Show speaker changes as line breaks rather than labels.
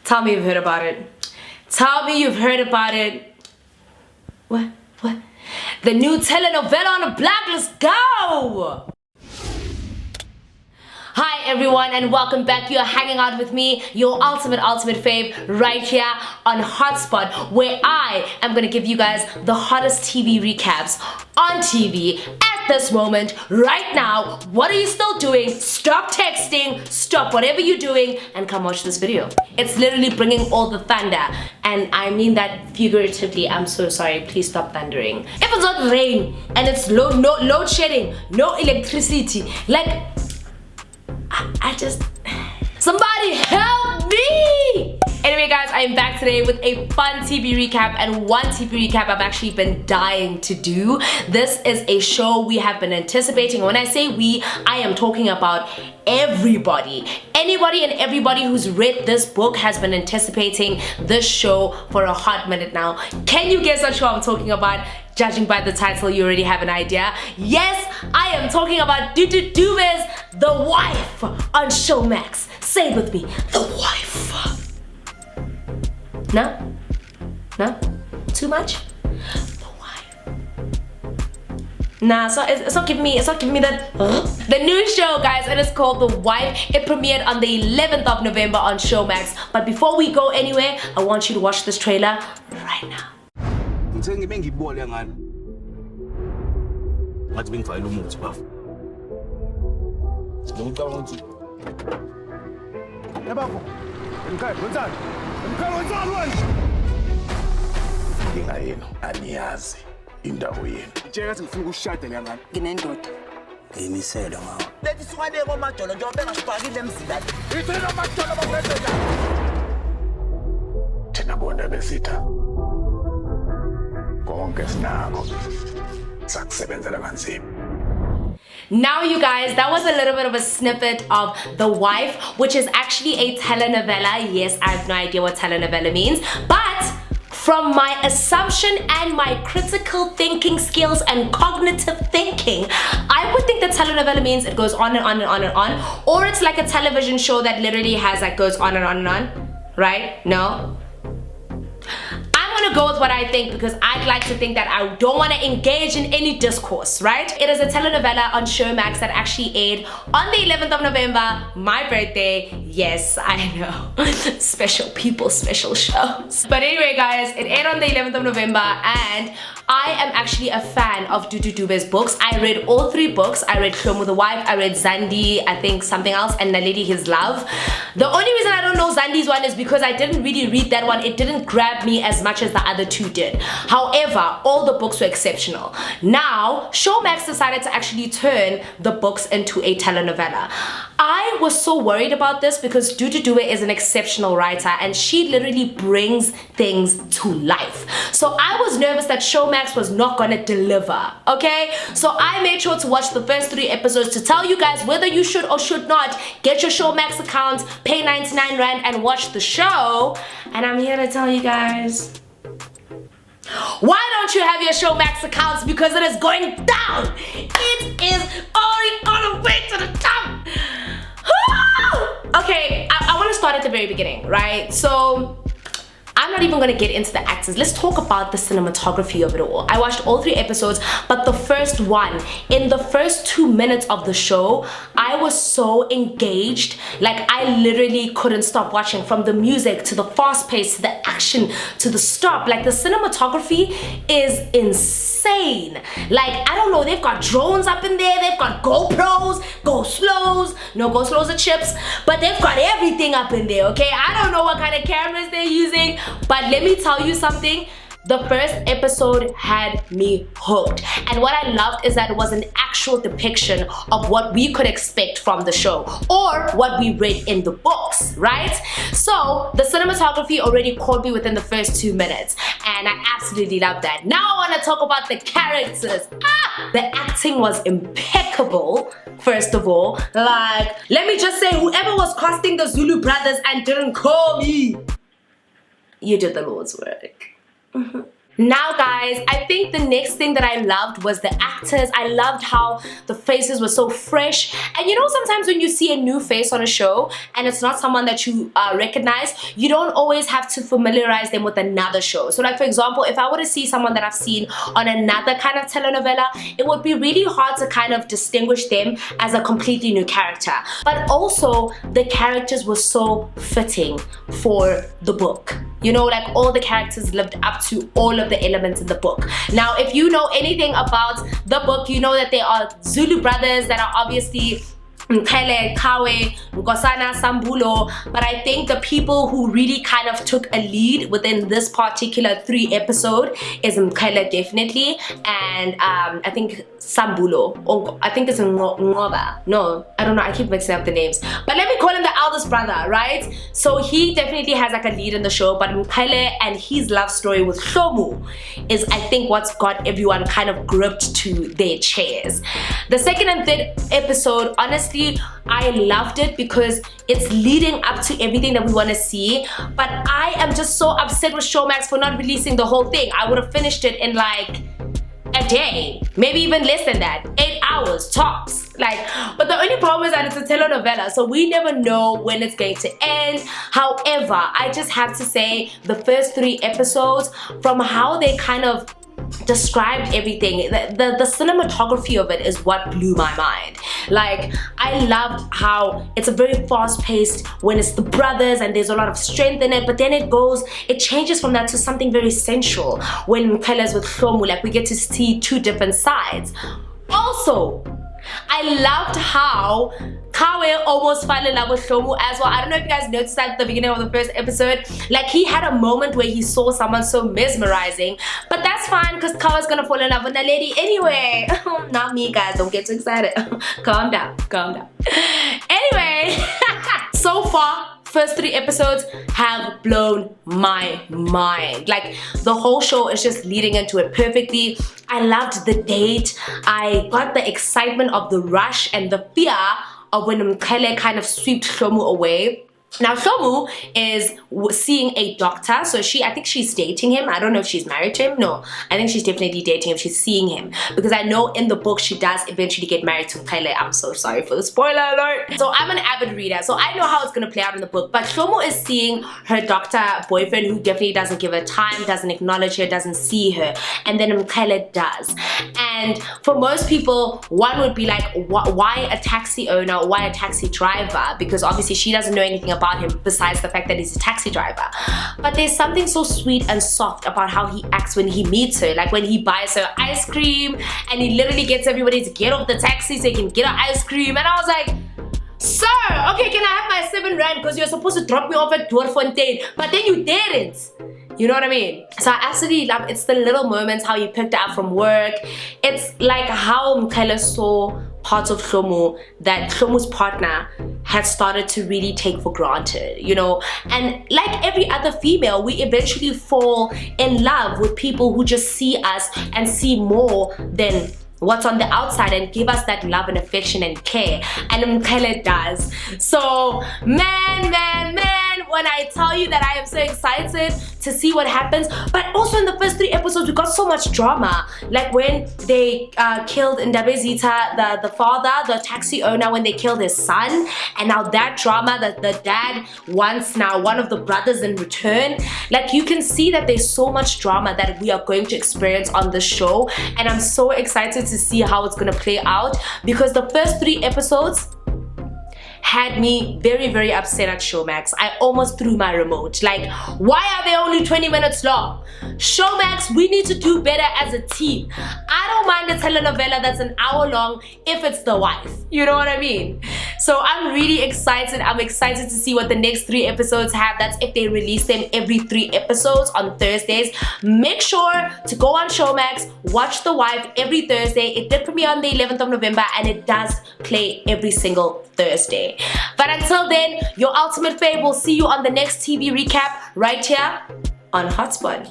Tell me you've heard about it. Tell me you've heard about it. What? The new telenovela on the block, let's go! Hi everyone and welcome back. You're hanging out with me, your ultimate fave, right here on Hotspot, where I am gonna give you guys the hottest TV recaps on TV at this moment, right now. What are you still doing? Stop texting, stop whatever you're doing, and come watch this video. It's literally bringing all the thunder, and I mean that figuratively. I'm so sorry, please stop thundering. If it's not rain and it's load shedding, no electricity, like I just, somebody help me! Anyway guys, I am back today with a fun TV recap, and one TV recap I've actually been dying to do. This is a show we have been anticipating. When I say we, I am talking about everybody. Anybody and everybody who's read this book has been anticipating this show for a hot minute now. Can you guess what show I'm talking about? Judging by the title, you already have an idea. Yes, I am talking about DStv, The Wife on Showmax. Say it with me, The Wife. No? No? Too much? The Wife. Nah, so it's not giving me that. The new show, guys, it is called The Wife. It premiered on the 11th of November on Showmax. But before we go anywhere, I want you to watch this trailer right now.
Ngithenga ngibole ngani ngathi bengifayela umuthi bafu ngicabanga ukuthi yabapho emkhaya wenzani wena inga yenu aniyazi indawo yenu tshela ukuthi ngifuna ukushada la ngani nginendoda ngimisela ngawo lethi siwale komajolo njengoba bengasifakile emzila ithena amajolo bafethe thina bona besitha
Now you guys, that was a little bit of a snippet of The Wife, which is actually a telenovela. Yes, I have no idea what telenovela means, but from my assumption and my critical thinking skills and cognitive thinking, I would think that telenovela means it goes on and on and on and on, or it's like a television show that literally has like goes on and on and on, right? No? I'm gonna go with what I think because I'd like to think that I don't want to engage in any discourse, right? It is a telenovela on Showmax that actually aired on the 11th of November, my birthday. Yes, I know. Special people, special shows. But anyway guys, it aired on the 11th of November, and I am actually a fan of DStv's books. I read all 3 books. I read Shlomo the Wife, I read Zandi, I think something else, and Naledi His Love. The only reason I don't know Zandi's one is because I didn't really read that one. It didn't grab me as much as the other 2 did. However, all the books were exceptional. Now, Showmax decided to actually turn the books into a telenovela. I was so worried about this because DStv is an exceptional writer and she literally brings things to life. So I was nervous that Showmax was not gonna deliver, okay? So I made sure to watch the first 3 episodes to tell you guys whether you should or should not get your Showmax account, pay 99 Rand and watch the show. And I'm here to tell you guys, why don't you have your Showmax accounts? Because it is going down. It is already on the way to the top. Okay, I want to start at the very beginning, right? So I'm not even gonna get into the actors. Let's talk about the cinematography of it all. I watched all 3 episodes, but the first one, in the first 2 minutes of the show, I was so engaged. Like I literally couldn't stop watching, from the music to the fast pace to the action to the stop. Like the cinematography is insane. Like I don't know, they've got drones up in there, they've got GoPros, go slows. No, go slows are chips, but they've got everything up in there, okay? I don't know what kind of cameras they're using, but let me tell you something. The first episode had me hooked, and what I loved is that it was an actual depiction of what we could expect from the show or what we read in the books, right? So the cinematography already caught me within the first 2 minutes, and I absolutely love that. Now I want to talk about the characters. The acting was impeccable. First of all, like, let me just say, whoever was casting the Zulu brothers and didn't call me, you did the Lord's work. Now guys, I think the next thing that I loved was the actors. I loved how the faces were so fresh. And you know, sometimes when you see a new face on a show and it's not someone that you recognize, you don't always have to familiarize them with another show. So like for example, if I were to see someone that I've seen on another kind of telenovela, it would be really hard to kind of distinguish them as a completely new character. But also the characters were so fitting for the book. You know, like all the characters lived up to all of the elements in the book. Now, if you know anything about the book, you know that they are Zulu brothers that are obviously Mkele, Kawe, Nkosana, Sambulo, but I think the people who really kind of took a lead within this particular 3 episode is Mkele definitely, and I think Sambulo, or I think it's Ngoba. No, I don't know, I keep mixing up the names. But let me call him the eldest brother, right? So he definitely has like a lead in the show, but Mkele and his love story with Shomu is I think what's got everyone kind of gripped to their chairs. The second and third episode, honestly, I loved it because it's leading up to everything that we want to see, but I am just so upset with Showmax for not releasing the whole thing. I would have finished it in like a day, maybe even less than that, 8 hours tops. Like, but the only problem is that it's a telenovela, so we never know when it's going to end. However, I just have to say the first 3 episodes, from how they kind of described everything, the cinematography of it is what blew my mind. Like, I loved how it's a very fast-paced when it's the brothers and there's a lot of strength in it, but then it changes from that to something very sensual when Mkele's with Shomu. Like, we get to see 2 different sides. Also, I loved how Kawe almost fell in love with Shomu as well. I don't know if you guys noticed that at the beginning of the first episode. Like, he had a moment where he saw someone so mesmerizing, but that's fine because Kawe's gonna fall in love with Naledi anyway. Not me, guys, don't get too excited. Calm down, calm down. Anyway, so far, first 3 episodes have blown my mind. Like, the whole show is just leading into it perfectly. I loved the date. I got the excitement of the rush and the fear of when Mkele kind of swept Shomu away. Now, Shomu is seeing a doctor, so I think she's dating him. I don't know if she's married to him. No, I think she's definitely dating him. She's seeing him because I know in the book she does eventually get married to Mkele. I'm so sorry for the spoiler alert. So I'm an avid reader, so I know how it's gonna play out in the book. But Shomu is seeing her doctor boyfriend who definitely doesn't give her time, doesn't acknowledge her, doesn't see her, and then Mkele does. And for most people, one would be like, why a taxi owner? Why a taxi driver? Because obviously she doesn't know anything about him besides the fact that he's a taxi driver. But there's something so sweet and soft about how he acts when he meets her. Like when he buys her ice cream and he literally gets everybody to get off the taxi so he can get her ice cream, and I was like, sir, okay, can I have my 7 rand because you're supposed to drop me off at Dwarfontein, but then you didn't. You know what I mean? So I absolutely love it's the little moments, how he picked her up from work. It's like how Mkele saw parts of Shomu that Shomu's partner had started to really take for granted, you know? And like every other female, we eventually fall in love with people who just see us and see more than what's on the outside and give us that love and affection and care, and Mkele does. So man, when I tell you that I am so excited to see what happens. But also in the first 3 episodes we got so much drama, like when they killed Ndabezitha, the father, the taxi owner, when they killed his son, and now that drama that the dad wants now one of the brothers in return. Like, you can see that there's so much drama that we are going to experience on this show, and I'm so excited to see how it's gonna play out, because the first 3 episodes had me very, very upset at Showmax. I almost threw my remote. Like, why are they only 20 minutes long? Showmax, we need to do better as a team. I don't mind a telenovela that's an hour long if it's the wife. You know what I mean? So I'm really excited. I'm excited to see what the next 3 episodes have. That's if they release them every 3 episodes on Thursdays. Make sure to go on Showmax, watch The Wife every Thursday. It did premiere on the 11th of November and it does play every single Thursday. But until then, your ultimate fave will see you on the next TV recap right here on Hotspot.